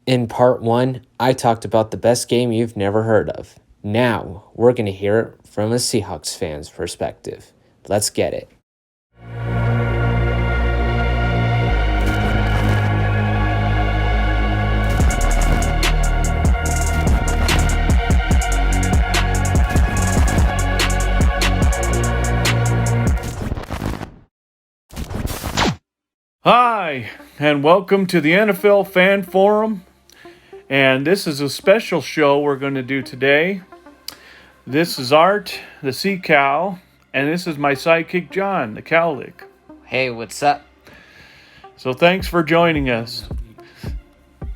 In part one, I talked about the best game you've never heard of. Now, we're going to hear it from a Seahawks fan's perspective. Let's get it. Hi, and welcome to the NFL Fan Forum. And this is a special show we're going to do today. This is Art, the Sea Cow, and this is my sidekick John, the Cowlick. Hey, what's up? So thanks for joining us.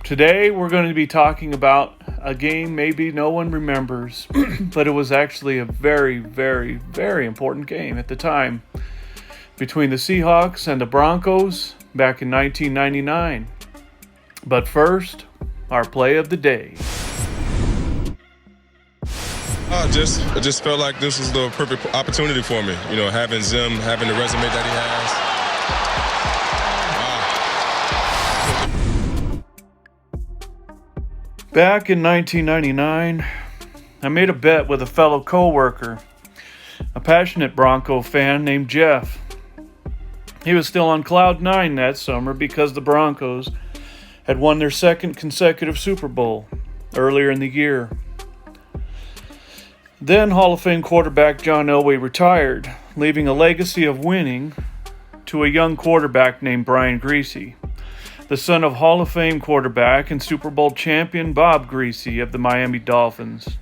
Today we're going to be talking about a game maybe no one remembers, but it was actually a very, very, very important game at the time between the Seahawks and the Broncos back in 1999. But first, our play of the day. I just felt like this was the perfect opportunity for me. You know, having Zim, having the resume that he has. Back in 1999, I made a bet with a fellow co-worker, a passionate Bronco fan named Jeff. He was still on cloud nine that summer because the Broncos had won their second consecutive Super Bowl earlier in the year. Then Hall of Fame quarterback John Elway retired, leaving a legacy of winning to a young quarterback named Brian Griese, the son of Hall of Fame quarterback and Super Bowl champion Bob Griese of the Miami Dolphins.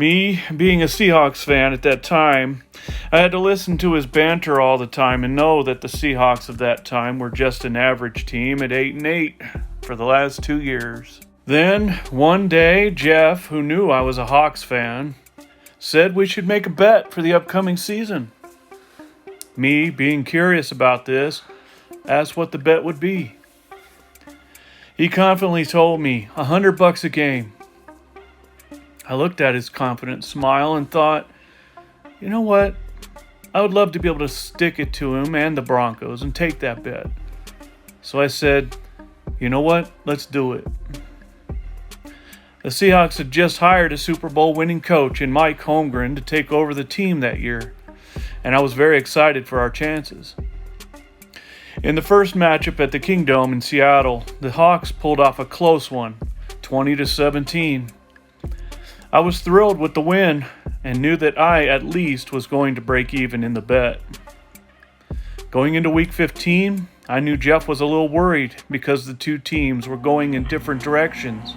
Me, being a Seahawks fan at that time, I had to listen to his banter all the time and know that the Seahawks of that time were just an average team at 8-8 for the last 2 years. Then, one day, Jeff, who knew I was a Hawks fan, said we should make a bet for the upcoming season. Me, being curious about this, asked what the bet would be. He confidently told me $100 a game. I looked at his confident smile and thought, you know what? I would love to be able to stick it to him and the Broncos and take that bet. So I said, you know what? Let's do it. The Seahawks had just hired a Super Bowl winning coach in Mike Holmgren to take over the team that year, and I was very excited for our chances. In the first matchup at the Kingdome in Seattle, the Hawks pulled off a close one, 20-17. I was thrilled with the win and knew that I, at least, was going to break even in the bet. Going into Week 15, I knew Jeff was a little worried because the two teams were going in different directions.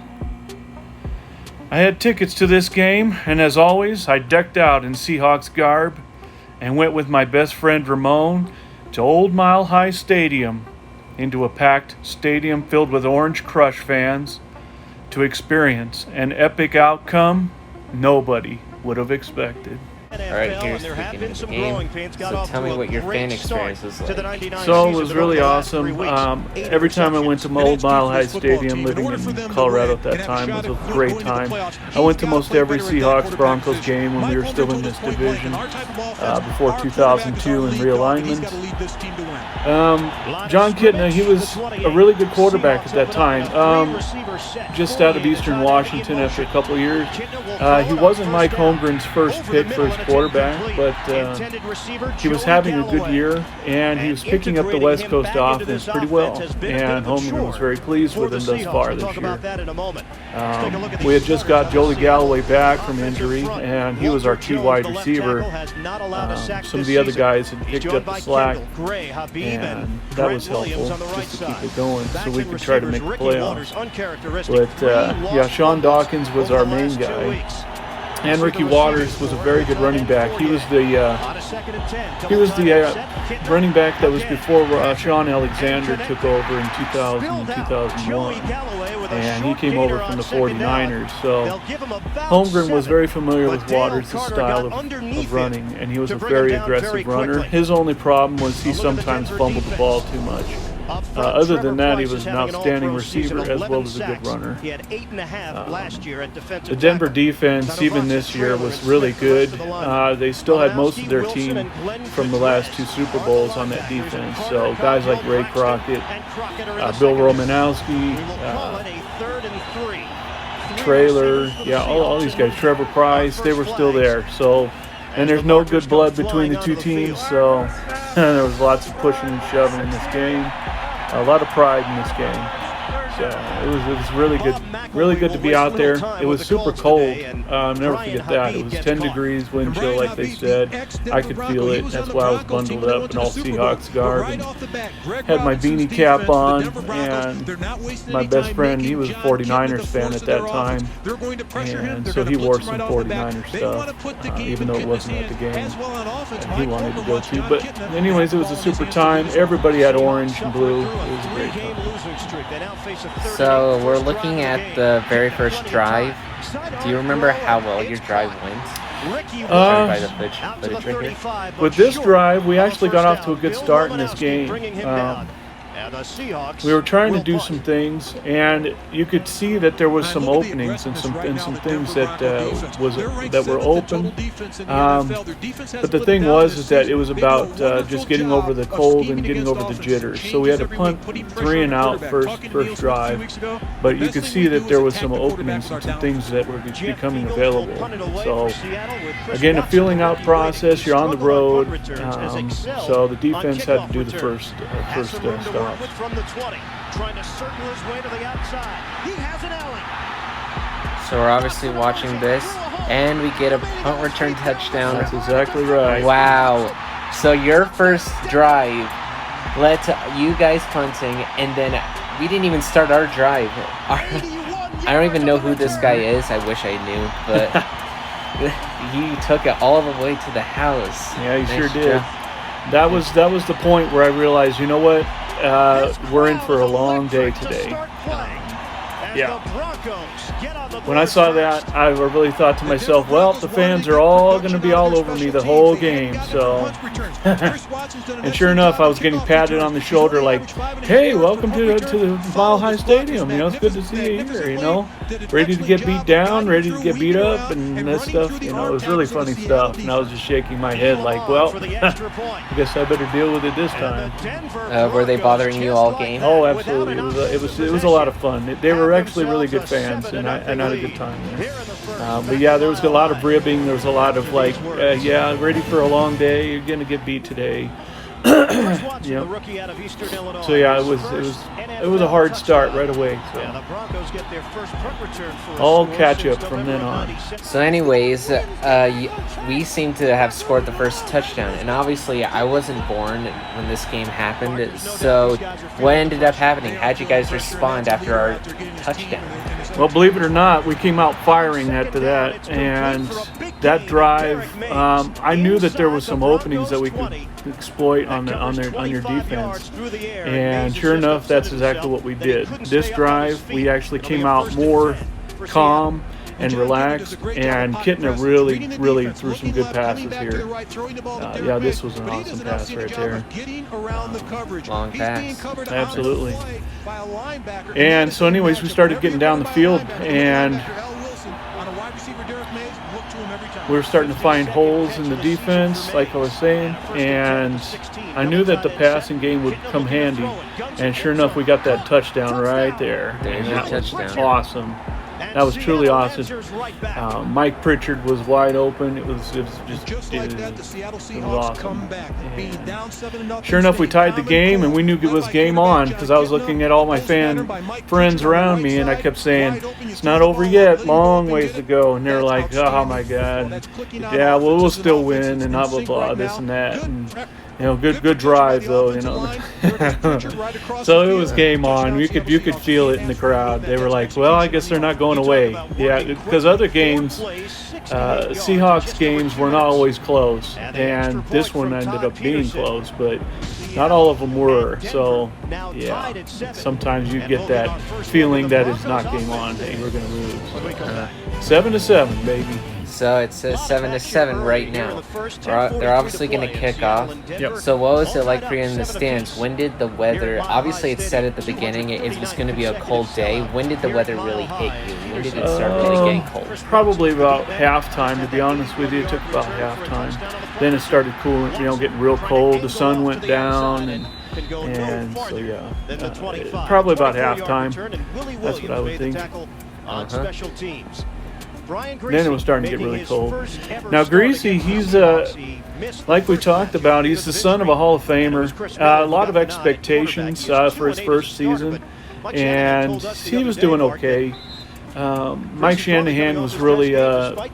I had tickets to this game, and as always, I decked out in Seahawks garb and went with my best friend Ramon to Old Mile High Stadium, into a packed stadium filled with Orange Crush fans, to experience an epic outcome nobody would have expected. Alright, here's the beginning of the game. So tell me what your fan experience was like. So it was really awesome. Every time I went to Old Mile High Stadium, living in Colorado at that time, was a great time. I went to most every Seahawks Broncos game when we were still in this division before 2002 in realignment. John Kitna, he was a really good quarterback at that time. Just out of Eastern Washington after a couple of years. He wasn't Mike Holmgren's first pick for his quarterback, but he was having a good year, and he was picking up the West Coast offense pretty well, and Holmgren was very pleased with him thus far this year. We had just got Jolie Galloway back from injury, and he was our key wide receiver. Some of the other guys had picked up the slack, and that was helpful just to keep it going so we could try to make the playoffs. But Sean Dawkins was our main guy. And Ricky Waters was a very good running back. He was the running back that was before Sean Alexander took over in 2000 and 2001. And he came over from the 49ers. So Holmgren was very familiar with Waters' style of running, and he was a very aggressive runner. His only problem was he sometimes fumbled the ball too much. Other than that, he was an outstanding receiver as well as a good runner. He had 8.5 last year at defensive The Denver tackle. defense, even this year, was really good. They still had most of their team from the last 2 Super Bowls on that defense. So guys like Ray Crockett, Bill Romanowski, Traylor, yeah, all these guys, Trevor Price, they were still there. So, and there's no good blood between the 2 teams, so there was lots of pushing and shoving in this game. A lot of pride in this game. So it was really good to be out there. It was super cold. I'll never forget that. It was 10 degrees wind chill, like they said. I could feel it. That's why I was bundled up in all Seahawks garb and had my beanie cap on. And my best friend, he was a 49ers fan at that time, and so he wore some 49ers stuff, even though it wasn't at the game and he wanted to go to. But anyways, it was a super time. Everybody had orange and blue. It was a great time. So we're looking at the very first drive. Do you remember how well your drive went? Sorry by the footage right here. With this drive, we actually got off to a good start in this game. We were trying to do some things, and you could see that there was some openings and some things that were open. But the thing was that it was about just getting over the cold and getting over the jitters. So we had to punt 3 and out first drive, but you could see that there was some openings and some things that were becoming available. So again, a feeling out process. You're on the road, so the defense had to do the first stop. From the 20, trying to circle his way to the outside. He has an alley. So we're obviously watching this, and we get a punt return touchdown. That's exactly right. Wow. So your first drive led to you guys punting, and then we didn't even start our drive. I don't even know who this guy is. I wish I knew, but he took it all the way to the house. Yeah, he Nice sure did. job. That was the point where I realized, you know what? We're in for a long day today. Yeah. When I saw that, I really thought to myself, well, the fans are all going to be all over me the whole game. So, and sure enough, I was getting patted on the shoulder like, hey, welcome to the Mile High Stadium. You know, it's good to see you here, you know. Ready to get beat down, ready to get beat up, and that stuff. You know, it was really funny stuff. And I was just shaking my head like, well, I guess I better deal with it this time. Were they bothering you all game? Oh, absolutely. It was a lot of fun. They were actually really good fans, and I had a good time there. But yeah, there was a lot of ribbing. There was a lot of like, yeah, ready for a long day. You're gonna get beat today. Yep. So yeah, it was a hard start right away. So all catch up from then on. So anyways, we seem to have scored the first touchdown, and obviously I wasn't born when this game happened. So what ended up happening? How'd you guys respond after our touchdown? Well, believe it or not, we came out firing after that, and that drive, I knew that there was some openings that we could exploit on your defense, and sure enough, that's exactly what we did. This drive, we actually came out more calm and relaxed, and Kittner really threw some good passes here. Yeah, this was an awesome pass right there. Long pass. Absolutely. And so anyways, we started getting down the field, and we were starting to find holes in the defense, like I was saying, and I knew that the passing game would come handy, and sure enough, we got that touchdown right there. There's your touchdown. Was awesome. That was truly awesome. Mike Pritchard was wide open. It was awesome. And sure enough, we tied the game, and we knew it was game on because I was looking at all my friends around me, and I kept saying, "It's not over yet. Long ways to go." And they're like, "Oh my God, yeah, well, we'll still win," and blah blah blah, this and that. And you know, good drive though, you know. So it was game on. You could feel it in the crowd. They were like, well, I guess they're not going away. Yeah, because other games, Seahawks games were not always close, and this one ended up being close, but not all of them were. So yeah, sometimes you get that feeling that it's not game on. Hey, we're going to lose. 7-7, baby. So it says 7-7 right now. They're obviously going to kick off. Yep. So what was it like for you in the stands? When did the weather, obviously it said at the beginning it was going to be a cold day. When did the weather really hit you? When did it start really getting cold? Probably about halftime, to be honest with you. It took about halftime. Then it started cooling, getting real cold. The sun went down, and so, yeah. Probably about halftime. That's what I would think. Then it was starting to get really cold. Now, Greasy, he's, like we talked about, he's the son of a Hall of Famer. A lot of expectations for his first season, and he was doing okay. Mike Shanahan was really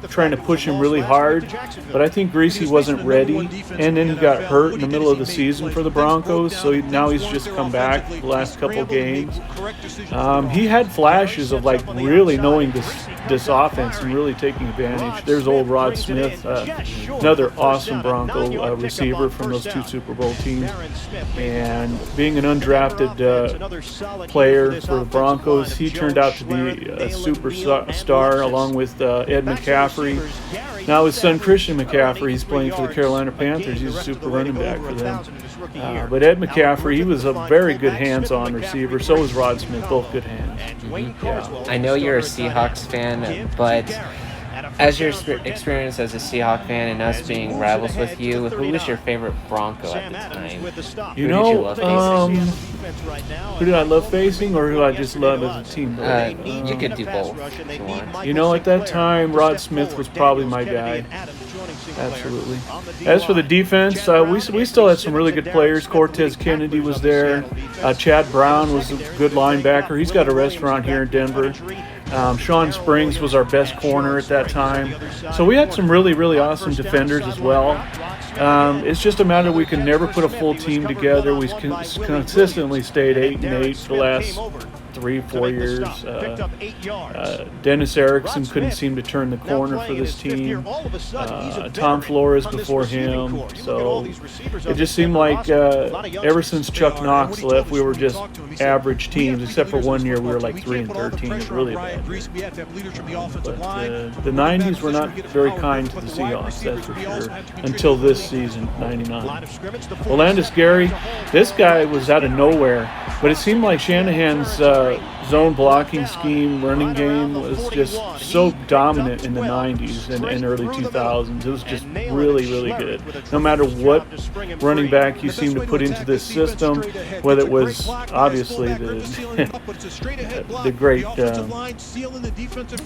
trying to push him really hard, but I think Greasy wasn't ready, and then he got hurt in the middle of the season for the Broncos, so now he's just come back the last couple games. He had flashes of really knowing this offense and really taking advantage. There's old Rod Smith, another awesome Bronco receiver from those 2 Super Bowl teams, and being an undrafted player for the Broncos, he turned out to be a superstar along with Ed McCaffrey. Now his son Christian McCaffrey, he's playing for the Carolina Panthers. He's a super running back for them. But Ed McCaffrey, he was a very good hands-on receiver. So was Rod Smith, both good hands. Yeah. I know you're a Seahawks fan, but as your experience as a Seahawks fan and us being rivals with you, who was your favorite Bronco at the time? Who did you love facing? Who did I love facing, or who I just love as a team? You could do both if you want. At that time, Rod Smith was probably my guy. Absolutely. As for the defense, we still had some really good players. Cortez Kennedy was there. Chad Brown was a good linebacker. He's got a restaurant here in Denver. Sean Springs was our best corner at that time. So we had some really, really awesome defenders as well. It's just a matter we could never put a full team together. We consistently stayed 8-8 the last 3-4 years. Dennis Erickson couldn't seem to turn the corner for this team. Tom Flores before him. So it just seemed like ever since Chuck Knox left, we were just average teams, except for one year we were like 3-13. It was really bad. But the 90s were not very kind to the Seahawks, that's for sure, until this season, 99. Olandis Gary, this guy was out of nowhere, but it seemed like Shanahan's zone blocking scheme, running game was just so dominant in the 90s and early 2000s. It was just really, really good. No matter what running back you seemed to put into this system, whether it was obviously the great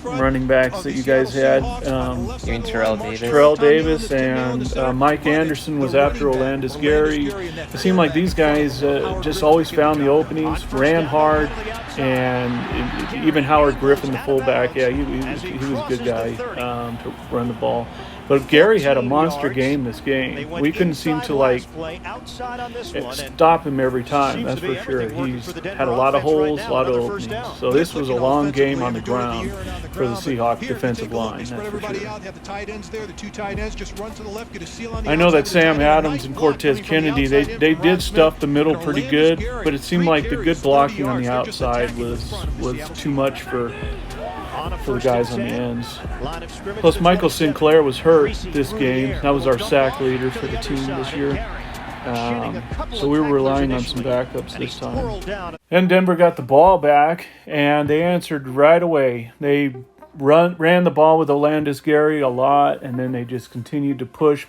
running backs that you guys had. You mean Terrell Davis? Terrell Davis and Mike Anderson was after Olandis Gary. It seemed like these guys just always found the openings, ran hard, and even Howard Griffin, the fullback, he was a good guy to run the ball. But Gary had a monster game this game. We couldn't seem to stop him every time, that's for sure. He's had a lot of holes, a lot of openings. So this was a long game on the ground for the Seahawks defensive line, that's for sure. I know that Sam Adams and Cortez Kennedy, they did stuff the middle pretty good, but it seemed like the good blocking on the outside was too much for the guys on the ends. Plus, Michael Sinclair was hurt this game. That was our sack leader for the team this year. So we were relying on some backups this time. And Denver got the ball back, and they answered right away. They ran the ball with Olandis Gary a lot, and then they just continued to push.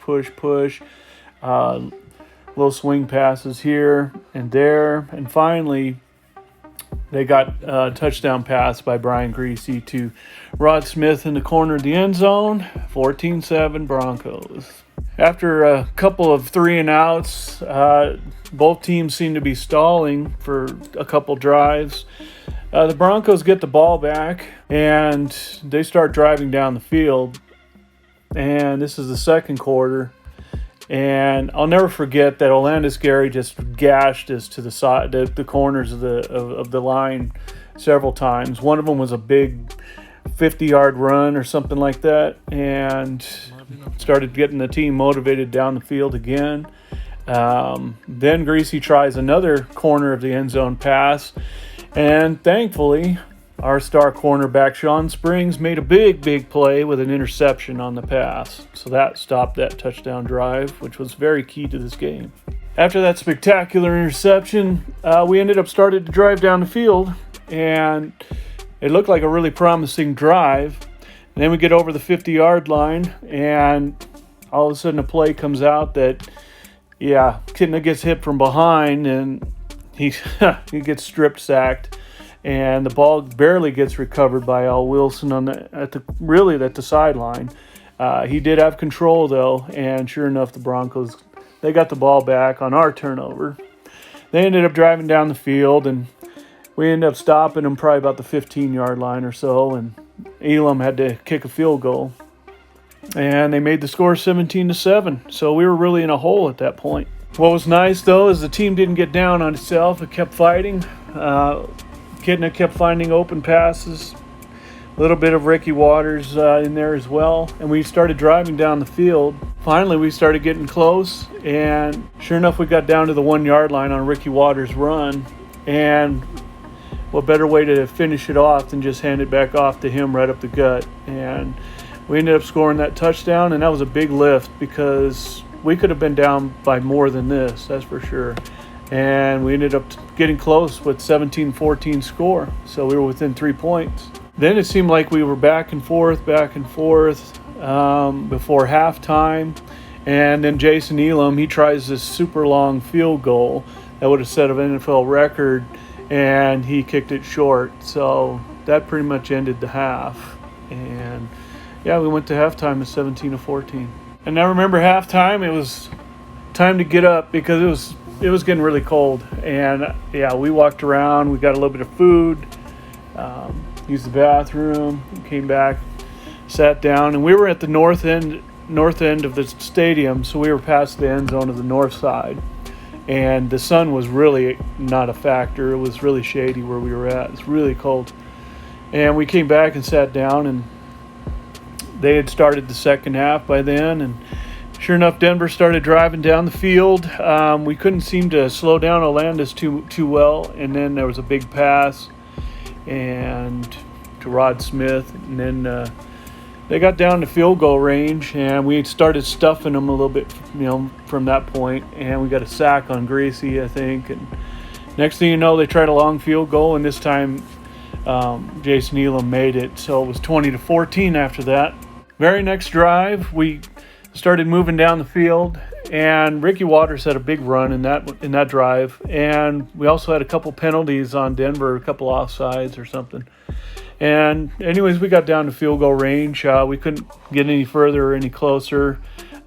Little swing passes here and there, and finally they got a touchdown pass by Brian Greasy to Rod Smith in the corner of the end zone. 14-7 Broncos. After a couple of 3-and-outs, both teams seem to be stalling for a couple drives. The Broncos get the ball back, and they start driving down the field. And this is the second quarter. And I'll never forget that Olandis Gary just gashed us to the side, the corners of the line several times. One of them was a big 50-yard run or something like that, and started getting the team motivated down the field again. Then Greasy tries another corner of the end zone pass, and thankfully our star cornerback Sean Springs made a big play with an interception on the pass. So that stopped that touchdown drive, which was very key to this game. After that spectacular interception, we ended up starting to drive down the field, and it looked like a really promising drive. And then we get over the 50-yard line, and all of a sudden a play comes out that, Kitna gets hit from behind, and he gets strip sacked, and the ball barely gets recovered by Al Wilson at the sideline. He did have control though, and sure enough, the Broncos, they got the ball back on our turnover. They ended up driving down the field, and we ended up stopping them probably about the 15-yard line or so, and Elam had to kick a field goal. And they made the score 17-7, so we were really in a hole at that point. What was nice, though, is the team didn't get down on itself. It kept fighting. Kitna kept finding open passes. A little bit of Ricky Waters in there as well. And we started driving down the field. Finally, we started getting close. And sure enough, we got down to the 1-yard line on Ricky Waters' run. And what better way to finish it off than just hand it back off to him right up the gut. And we ended up scoring that touchdown. And that was a big lift because we could have been down by more than this, that's for sure. And we ended up getting close with 17-14 score. So we were within 3 points. Then it seemed like we were back and forth before halftime. And then Jason Elam, he tries this super long field goal that would have set an NFL record, and he kicked it short. So that pretty much ended the half. And we went to halftime at 17-14. And I remember halftime, it was time to get up because it was getting really cold. And we walked around, we got a little bit of food, used the bathroom, came back, sat down, and we were at the north end of the stadium, so we were past the end zone of the north side. And the sun was really not a factor. It was really shady where we were at. It's really cold. And we came back and sat down, and they had started the second half by then, and sure enough, Denver started driving down the field. We couldn't seem to slow down Olandis too well, and then there was a big pass and to Rod Smith, and then they got down to field goal range, and we started stuffing them a little bit, from that point, and we got a sack on Greasy, I think, and next thing you know, they tried a long field goal, and this time Jason Elam made it, so it was 20-14 after that. Very next drive, we started moving down the field, and Ricky Waters had a big run in that drive, and we also had a couple penalties on Denver, a couple offsides or something. And anyways, we got down to field goal range. We couldn't get any further or any closer.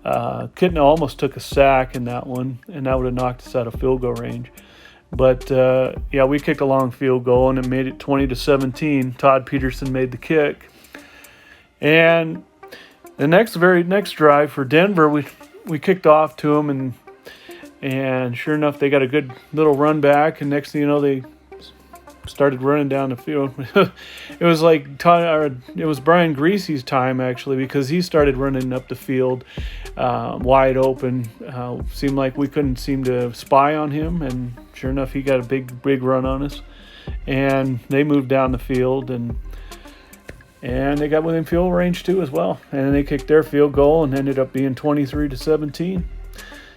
Kitna almost took a sack in that one, and that would have knocked us out of field goal range. But we kicked a long field goal, and it made it 20-17. Todd Peterson made the kick. And the very next drive for Denver, we kicked off to them, and sure enough, they got a good little run back, and next thing you know, they started running down the field. It was Brian Greasy's time, actually, because he started running up the field wide open. Seemed like we couldn't seem to spy on him, and sure enough, he got a big run on us, and they moved down the field, and they got within field range too as well. And they kicked their field goal and ended up being 23-17.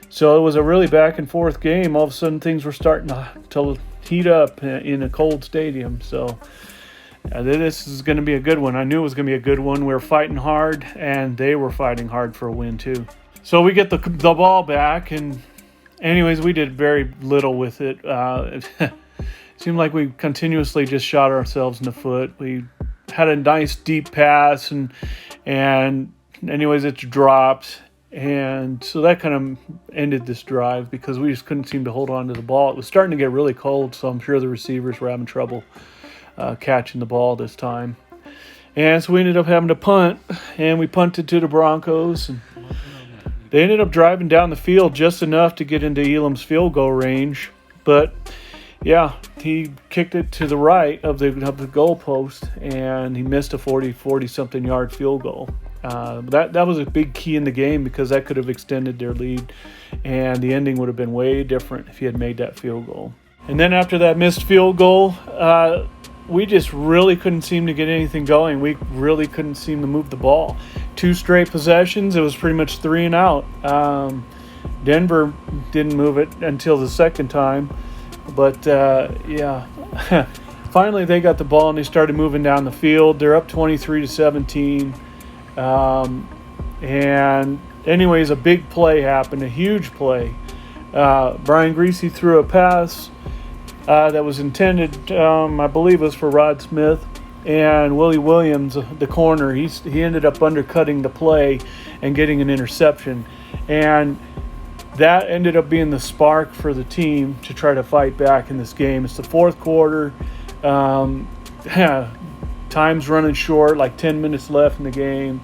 So it was a really back and forth game. All of a sudden things were starting to heat up in a cold stadium. So this is going to be a good one. I knew it was going to be a good one. We were fighting hard, and they were fighting hard for a win too. So we get the ball back, and anyways, we did very little with it. It seemed like we continuously just shot ourselves in the foot. We had a nice deep pass, and anyways, it dropped, and so that kind of ended this drive because we just couldn't seem to hold on to the ball. It was starting to get really cold, so I'm sure the receivers were having trouble catching the ball this time, and so we ended up having to punt, and we punted to the Broncos, and they ended up driving down the field just enough to get into Elam's field goal range, but he kicked it to the right of the goalpost, and he missed a 40-something yard field goal. That was a big key in the game because that could have extended their lead, and the ending would have been way different if he had made that field goal. And then after that missed field goal, we just really couldn't seem to get anything going. We really couldn't seem to move the ball. 2 straight possessions. It was pretty much 3 and out. Denver didn't move it until the second time. But, yeah. Finally, they got the ball and they started moving down the field. They're up 23-17. And anyways, a big play happened, a huge play. Brian Greasy threw a pass that was intended, I believe it was for Rod Smith. And Willie Williams, the corner, he ended up undercutting the play and getting an interception. And that ended up being the spark for the team to try to fight back in this game. It's the fourth quarter. Time's running short, like 10 minutes left in the game.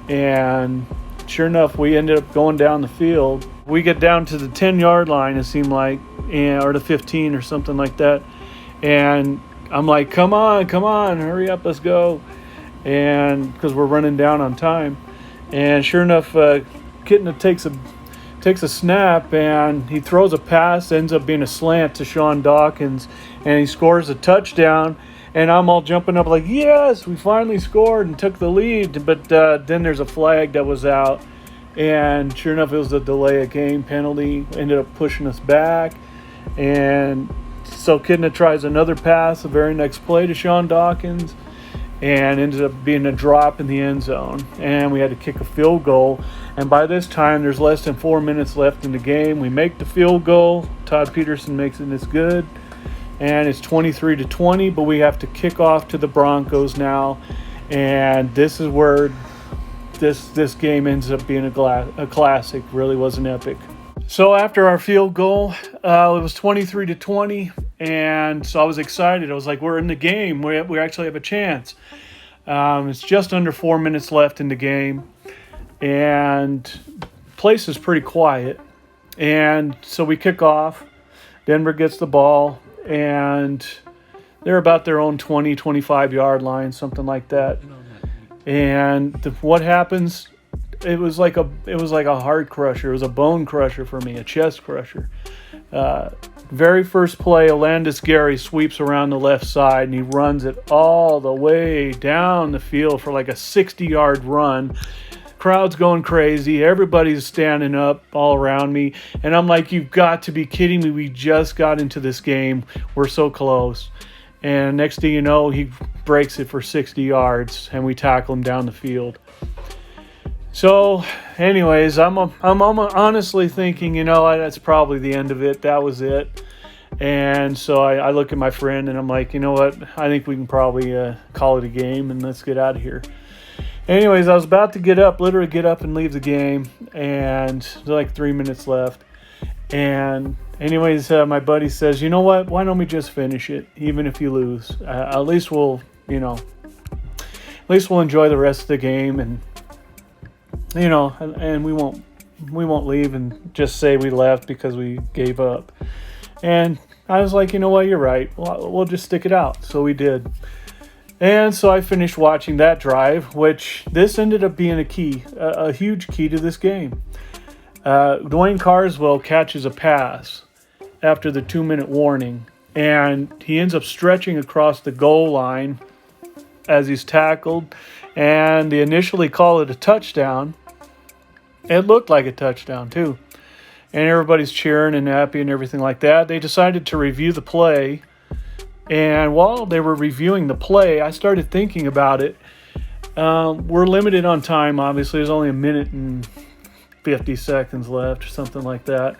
And sure enough, we ended up going down the field. We get down to the 10-yard line, it seemed like, or the 15 or something like that. And I'm like, come on, hurry up, let's go. And because we're running down on time. And sure enough, Kitna takes a snap and he throws a pass, ends up being a slant to Sean Dawkins, and he scores a touchdown. And I'm all jumping up like, yes, we finally scored and took the lead. But then there's a flag that was out. And sure enough, it was a delay of game penalty. Ended up pushing us back. And so Kidna tries another pass the very next play to Sean Dawkins. And ended up being a drop in the end zone. And we had to kick a field goal. And by this time, there's less than 4 minutes left in the game. We make the field goal. Todd Peterson makes it as good. And it's 23-20, but we have to kick off to the Broncos now. And this is where this game ends up being a classic. Really was an epic. So after our field goal, it was 23-20. And so I was excited. I was like, we're in the game. We actually have a chance. It's just under 4 minutes left in the game. And the place is pretty quiet. And so we kick off. Denver gets the ball. And they're about their own 20, 25-yard line, something like that. And what happens, it was like a heart crusher. It was a bone crusher for me, a chest crusher. Very first play, Alandis Gary sweeps around the left side, and he runs it all the way down the field for like a 60-yard run. Crowd's going crazy. Everybody's standing up all around me. And I'm like, you've got to be kidding me. We just got into this game. We're so close. And next thing you know, he breaks it for 60 yards, and we tackle him down the field. So, anyways, I'm honestly thinking, that's probably the end of it. That was it. And so I look at my friend, and I'm like, you know what? I think we can probably call it a game, and let's get out of here. Anyways, I was about to literally get up and leave the game, and there's like 3 minutes left. And anyways, my buddy says, you know what? Why don't we just finish it, even if you lose? At least we'll enjoy the rest of the game, and and we won't leave and just say we left because we gave up. And I was like, you know what? You're right. We'll just stick it out. So we did. And so I finished watching that drive, which this ended up being a huge key to this game. Dwayne Carswell catches a pass after the 2-minute warning, and he ends up stretching across the goal line as he's tackled, and they initially call it a touchdown. It looked like a touchdown too, and everybody's cheering and happy and everything like that. They decided to review the play. And while they were reviewing the play, I started thinking about it. We're limited on time, obviously. There's only 1 minute and 50 seconds left or something like that.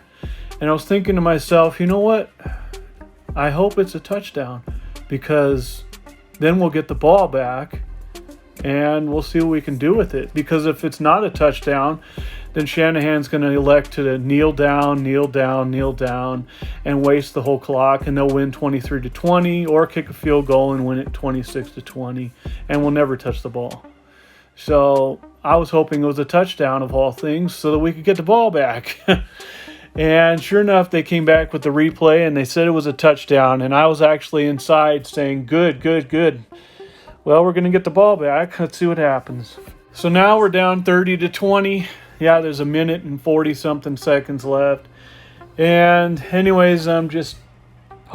And I was thinking to myself, you know what? I hope it's a touchdown, because then we'll get the ball back and we'll see what we can do with it. Because if it's not a touchdown, then Shanahan's going to elect to kneel down, and waste the whole clock, and they'll win 23-20, or kick a field goal and win it 26-20, and we'll never touch the ball. So I was hoping it was a touchdown of all things, so that we could get the ball back. And sure enough, they came back with the replay, and they said it was a touchdown, and I was actually inside saying, good. Well, we're going to get the ball back. Let's see what happens. So now we're down 30-20. Yeah, there's 1 minute and 40-something seconds left. And anyways, I'm just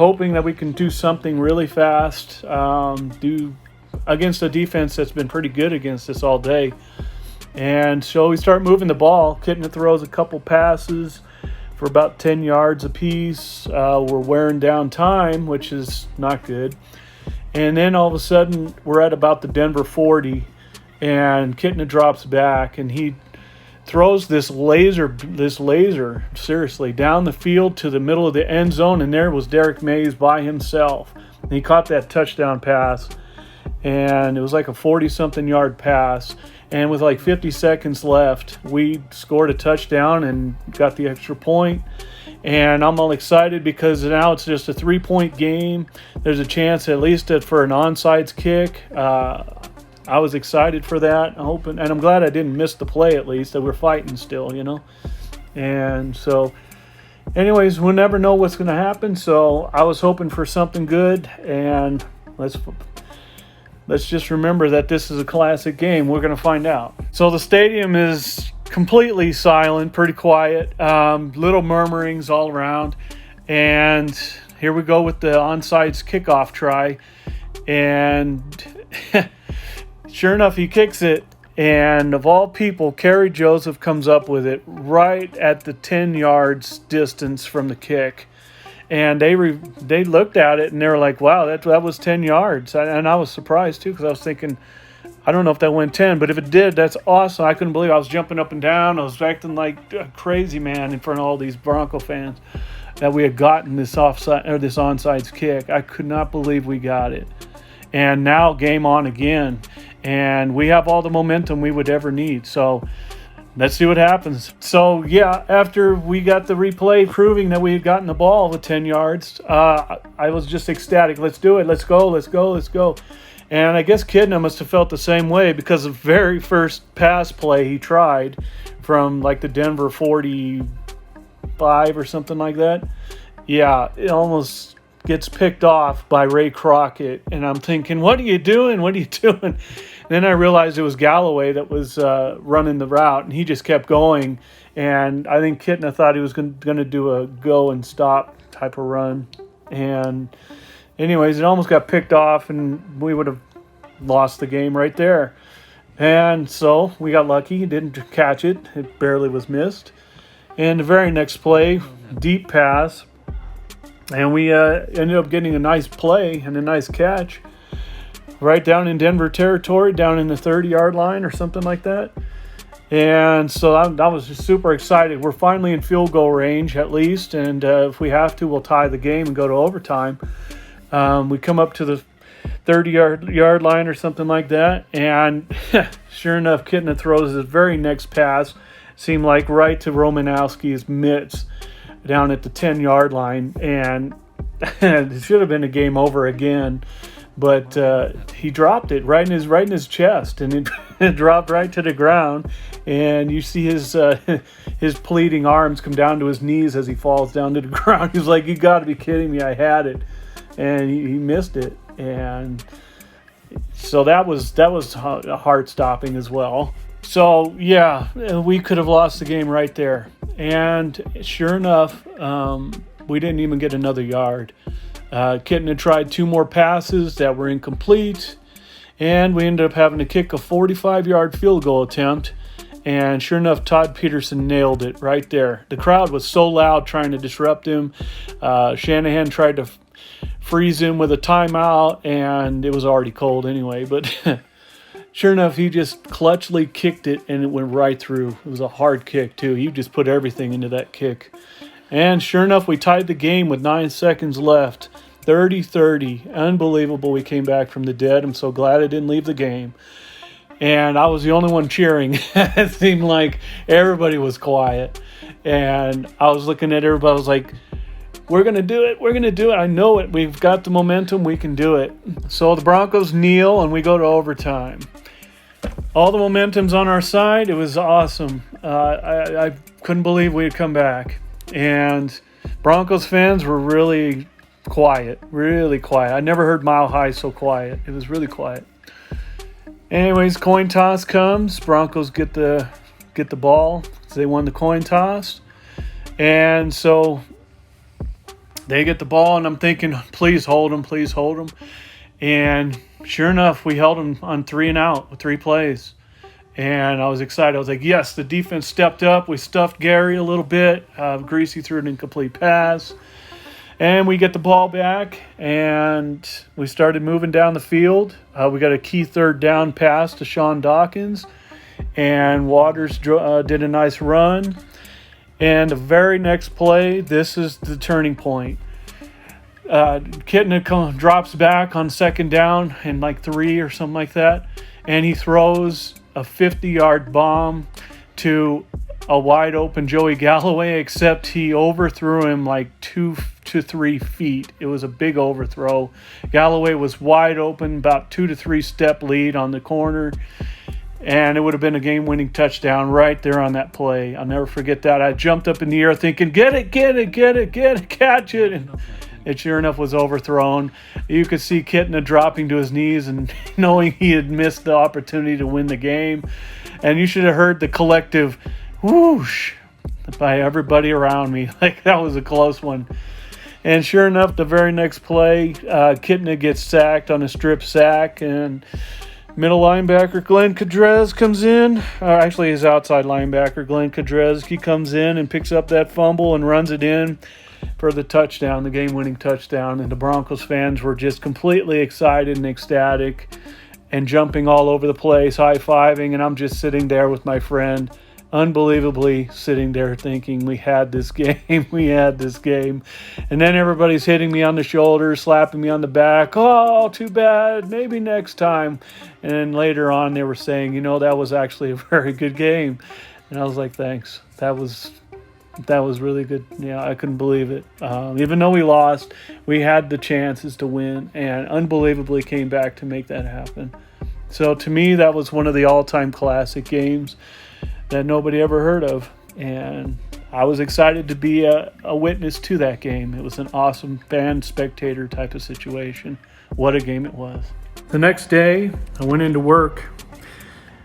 hoping that we can do something really fast, do against a defense that's been pretty good against us all day. And so we start moving the ball. Kitna throws a couple passes for about 10 yards apiece. We're wearing down time, which is not good. And then all of a sudden, we're at about the Denver 40, and Kitna drops back, and he throws this laser, seriously, down the field to the middle of the end zone, and there was Derek Mays by himself. And he caught that touchdown pass, and it was like a 40-something yard pass. And with like 50 seconds left, we scored a touchdown and got the extra point. And I'm all excited because now it's just a 3-point game. There's a chance at least for an onside kick. I was excited for that. And I'm glad I didn't miss the play at least, that we're fighting still, you know. And so, anyways, we'll never know what's going to happen. So I was hoping for something good. And let's just remember that this is a classic game. We're going to find out. So the stadium is completely silent, pretty quiet, little murmurings all around. And here we go with the onside kickoff try. And sure enough, he kicks it. And of all people, Kerry Joseph comes up with it right at the 10 yards distance from the kick. And they looked at it and they were like, wow, that was 10 yards. And I was surprised too, because I was thinking, I don't know if that went 10, but if it did, that's awesome. I couldn't believe it. I was jumping up and down. I was acting like a crazy man in front of all these Bronco fans that we had gotten this onside kick. I could not believe we got it. And now game on again. And we have all the momentum we would ever need. So let's see what happens. So, yeah, after we got the replay proving that we had gotten the ball with 10 yards, I was just ecstatic. Let's do it. Let's go. Let's go. Let's go. And I guess Kidna must have felt the same way, because the very first pass play he tried from like the Denver 45 or something like that, yeah, it almost gets picked off by Ray Crockett. And I'm thinking, what are you doing? What are you doing? And then I realized it was Galloway that was running the route, and he just kept going. And I think Kitna thought he was going to do a go and stop type of run. And anyways, it almost got picked off, and we would have lost the game right there. And so we got lucky. Didn't catch it. It barely was missed. And the very next play, deep pass. And we ended up getting a nice play and a nice catch right down in Denver territory, down in the 30-yard line or something like that. And so I was just super excited. We're finally in field goal range at least, and if we have to, we'll tie the game and go to overtime. We come up to the 30-yard line or something like that, and sure enough, Kitna throws his very next pass, seemed like right to Romanowski's mitts down at the 10-yard line, and it should have been a game over again. But he dropped it right in his chest, and it dropped right to the ground. And you see his pleading arms come down to his knees as he falls down to the ground. He's like, "You got to be kidding me! I had it," and he missed it. And so that was heart-stopping as well. So yeah, we could have lost the game right there. And sure enough, we didn't even get another yard. Kitna tried 2 more passes that were incomplete, and we ended up having to kick a 45-yard field goal attempt. And sure enough, Todd Peterson nailed it right there. The crowd was so loud trying to disrupt him. Shanahan tried to freeze him with a timeout, and it was already cold anyway. But sure enough, he just clutchly kicked it, and it went right through. It was a hard kick, too. He just put everything into that kick. And sure enough, we tied the game with 9 seconds left. 30-30. Unbelievable we came back from the dead. I'm so glad I didn't leave the game. And I was the only one cheering. It seemed like everybody was quiet. And I was looking at everybody. I was like, we're going to do it. We're going to do it. I know it. We've got the momentum. We can do it. So the Broncos kneel, and we go to overtime. All the momentum's on our side. It was awesome. I couldn't believe we had come back. And Broncos fans were really quiet. I never heard Mile High so quiet. It was really quiet. Anyways, coin toss comes. Broncos get the ball. They won the coin toss. And so They get the ball, and I'm thinking, please hold them, please hold them. And sure enough, we held them on 3 and out with 3 plays. And I was excited. I was like, yes, the defense stepped up. We stuffed Gary a little bit. Greasy threw an incomplete pass. And we get the ball back, and we started moving down the field. We got a key 3rd down pass to Sean Dawkins, and Waters did a nice run. And the very next play, this is the turning point. Kitna drops back on 2nd down and like 3 or something like that, and he throws a 50-yard bomb to a wide open Joey Galloway, except he overthrew him like 2 to 3 feet. It was a big overthrow. Galloway was wide open, about 2 to 3 step lead on the corner, and it would have been a game-winning touchdown right there on that play. I'll never forget that. I jumped up in the air thinking, get it, catch it. And it sure enough was overthrown. You could see Kitna dropping to his knees and knowing he had missed the opportunity to win the game. And you should have heard the collective whoosh by everybody around me. Like, that was a close one. And sure enough, the very next play, Kitna gets sacked on a strip sack, and middle linebacker Glenn Cadrez comes in. Actually, his outside linebacker, Glenn Cadrez, he comes in and picks up that fumble and runs it in for the touchdown, the game-winning touchdown. And the Broncos fans were just completely excited and ecstatic and jumping all over the place, high-fiving. And I'm just sitting there with my friend, unbelievably sitting there thinking, we had this game, we had this game. And then everybody's hitting me on the shoulder, slapping me on the back. Oh, too bad, maybe next time. And then later on they were saying, you know, that was actually a very good game. And I was like, thanks. That was really good. Yeah, I couldn't believe it. Even though we lost, we had the chances to win, and unbelievably came back to make that happen. So to me, that was one of the all-time classic games that nobody ever heard of, and I was excited to be a witness to that game. It was an awesome fan spectator type of situation. What a game it was. The next day, I went into work,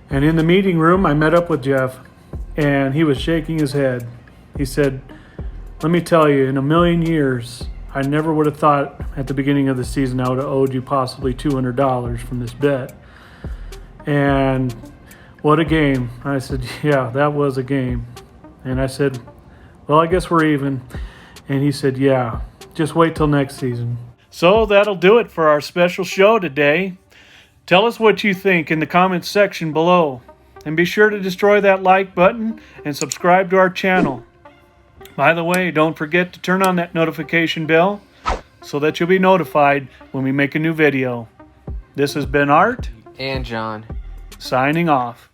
and in the meeting room, I met up with Jeff, and he was shaking his head. He said, let me tell you, in a million years, I never would have thought at the beginning of the season I would have owed you possibly $200 from this bet. And what a game. I said, yeah, that was a game. And I said, well, I guess we're even. And he said, yeah, just wait till next season. So that'll do it for our special show today. Tell us what you think in the comments section below. And be sure to destroy that like button and subscribe to our channel. By the way, don't forget to turn on that notification bell so that you'll be notified when we make a new video. This has been Art And John. signing off.